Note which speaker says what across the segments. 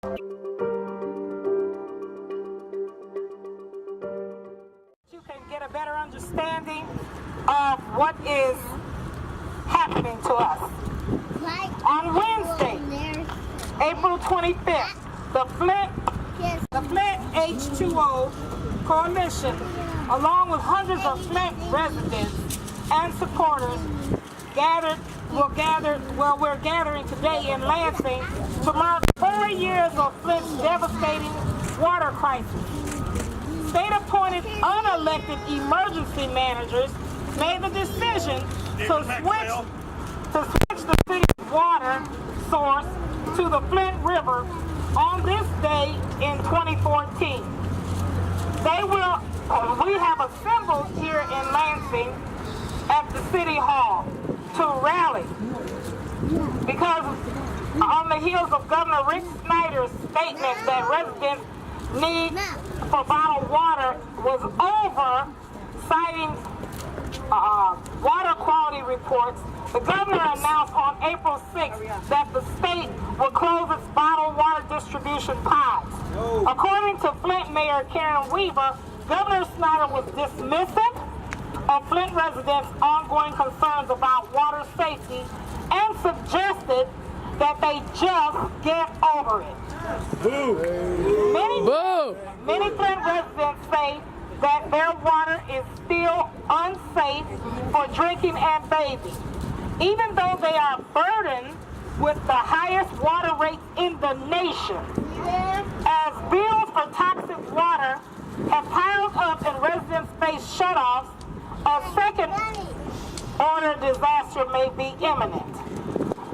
Speaker 1: You can get a better understanding of what is happening to us. On Wednesday, April 25th, the Flint H2O Coalition, along with hundreds of Flint residents and supporters, we're gathering today in Lansing to mark 4 years of Flint's devastating water crisis. State-appointed, unelected emergency managers made the decision to switch the city's water source to the Flint River on this day in 2014. We have assembled here in Lansing at the City Hall to rally because on the heels of Governor Rick Snyder's statement that residents' need for bottled water was over, citing water quality reports, the governor announced on April 6th that the state will close its bottled water distribution pods. According to Flint Mayor Karen Weaver, Governor Snyder was dismissive of Flint residents' ongoing concerns about water safety and suggested that they just get over it. Many Flint residents say that their water is still unsafe for drinking and bathing, even though they are burdened with the highest water rates in the nation. As bills for toxic water have piled up and residents face shutoffs, a second-order disaster may be imminent.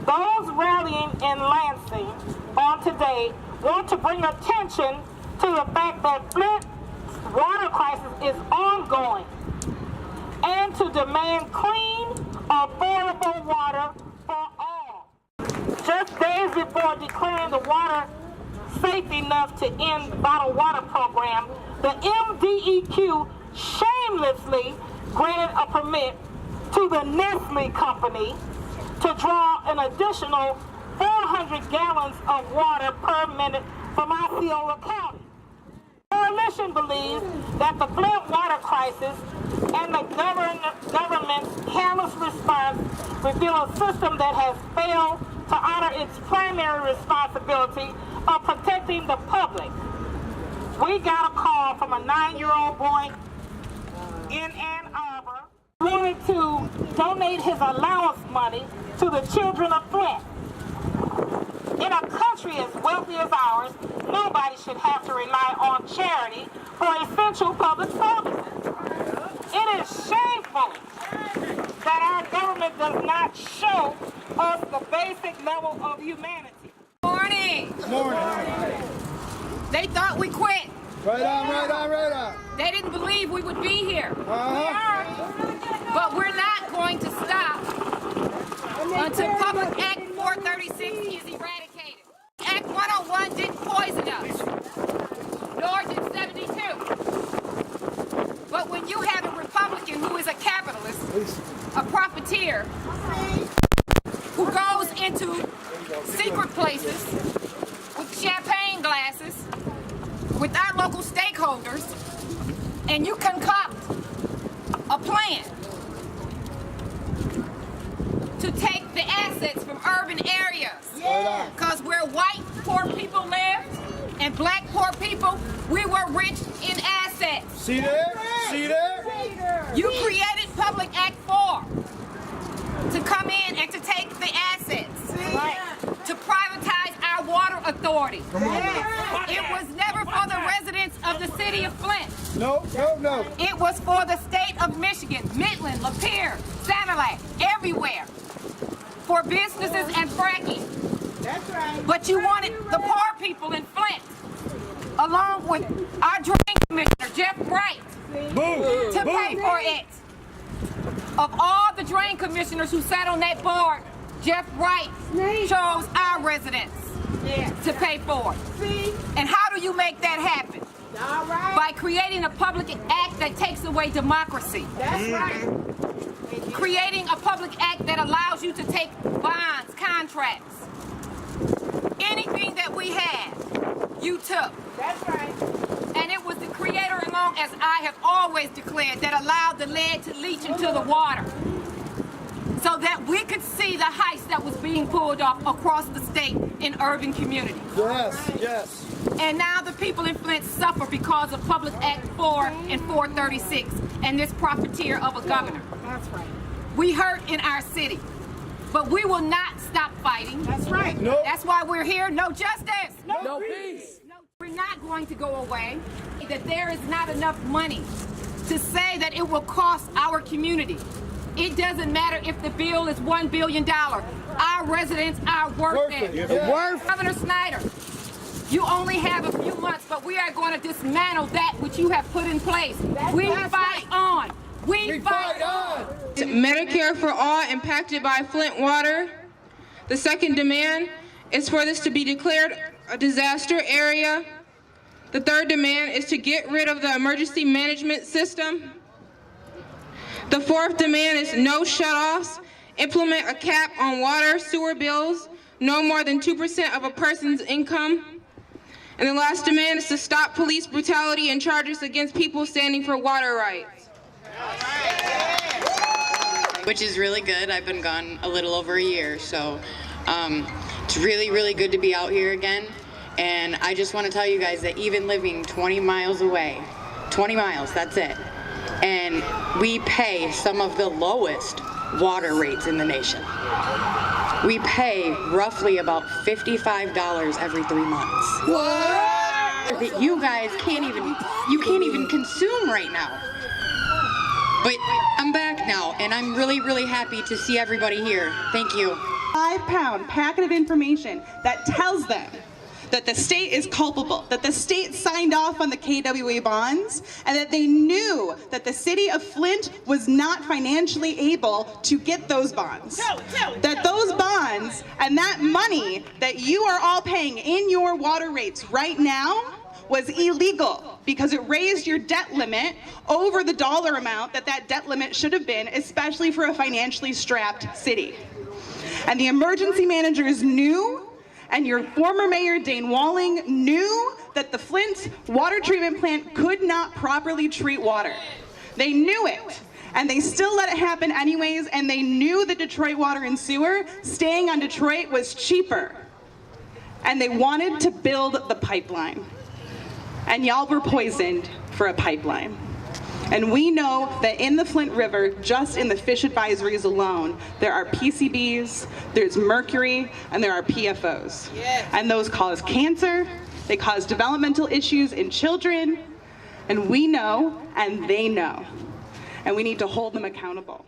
Speaker 1: Those rallying in Lansing on today want to bring attention to the fact that Flint's water crisis is ongoing and to demand clean, affordable water for all. Just days before declaring the water safe enough to end bottled water program, the MDEQ shamelessly granted a permit to the Nestle company to draw an additional 400 gallons of water per minute from Osceola County. The coalition believes that the Flint water crisis and the government's careless response reveal a system that has failed to honor its primary responsibility of protecting the public. We got a call from a 9-year-old boy in Ann Arbor who wanted to donate his allowance money to the children of Flint. In a country as wealthy as ours, nobody should have to rely on charity for essential public services. It is shameful that our government does not show us the basic level of humanity.
Speaker 2: Morning.
Speaker 3: Morning.
Speaker 2: They thought we quit.
Speaker 3: Right on.
Speaker 2: They didn't believe we would be here. We are. But we're not going to stop until Public Act 436 is eradicated. Act 101 didn't poison us, nor did 72. But when you have a Republican who is a capitalist, a profiteer, who goes into secret places with champagne glasses, with our local stakeholders, and you concoct a plan to take the assets from urban areas. Because where white poor people lived and black poor people, we were rich in assets.
Speaker 3: See there?
Speaker 2: You created Public Act 4 to come in and to take the assets, to privatize our water authority. It was never for the residents of the city of Flint.
Speaker 3: No.
Speaker 2: It was for the state of Michigan, Midland, Lapeer, Sanilac, everywhere, for businesses and fracking.
Speaker 1: That's right.
Speaker 2: But you wanted the poor people in Flint, along with our drain commissioner, Jeff Bright, to pay for it. Of all the drain commissioners who sat on that board, Jeff Wright chose our residents to pay for it. And how do you make that happen? By creating a public act that takes away democracy.
Speaker 1: That's right.
Speaker 2: Creating a public act that allows you to take bonds, contracts, anything that we had you took.
Speaker 1: That's right.
Speaker 2: And it was the Creator alone, as I have always declared, that allowed the lead to leach into the water so that we could see the heights that was being pulled off across the state in urban communities.
Speaker 3: Yes, yes.
Speaker 2: And now the people in Flint suffer because of Public Act 4 and 436 and this profiteer of a governor.
Speaker 1: That's right.
Speaker 2: We hurt in our city, but we will not stop fighting.
Speaker 1: That's right.
Speaker 3: Nope.
Speaker 2: That's why we're here. No justice.
Speaker 1: No peace.
Speaker 2: No, we're not going to go away. That there is not enough money to say that it will cost our community. It doesn't matter if the bill is $1 billion. Our residents are worth it.
Speaker 3: Yeah.
Speaker 2: Governor Snyder, you only have a few months, but we are going to dismantle that which you have put in place. We fight on. We fight on.
Speaker 4: Medicare for all impacted by Flint water. The second demand is for this to be declared a disaster area. The third demand is to get rid of the emergency management system. The fourth demand is no shutoffs, implement a cap on water, sewer bills, no more than 2% of a person's income. And the last demand is to stop police brutality and charges against people standing for water rights.
Speaker 5: Which is really good. I've been gone a little over a year, so it's really, really good to be out here again. And I just want to tell you guys that even living 20 miles away, 20 miles, that's it, and we pay some of the lowest water rates in the nation. We pay roughly about $55 every 3 months. What? That you guys can't even consume right now. But I'm back now, and I'm really, really happy to see everybody here. Thank you.
Speaker 6: 5-pound packet of information that tells them that the state is culpable, that the state signed off on the KWA bonds, and that they knew that the city of Flint was not financially able to get those bonds. That those bonds and that money that you are all paying in your water rates right now was illegal because it raised your debt limit over the dollar amount that that debt limit should have been, especially for a financially strapped city. And the emergency managers knew, and your former mayor, Dane Walling, knew that the Flint water treatment plant could not properly treat water. They knew it, and they still let it happen anyways, and they knew that Detroit Water and Sewer, staying on Detroit, was cheaper. And they wanted to build the pipeline. And y'all were poisoned for a pipeline. And we know that in the Flint River, just in the fish advisories alone, there are PCBs, there's mercury, and there are PFOs. Yes. And those cause cancer, they cause developmental issues in children, and we know, and they know. And we need to hold them accountable.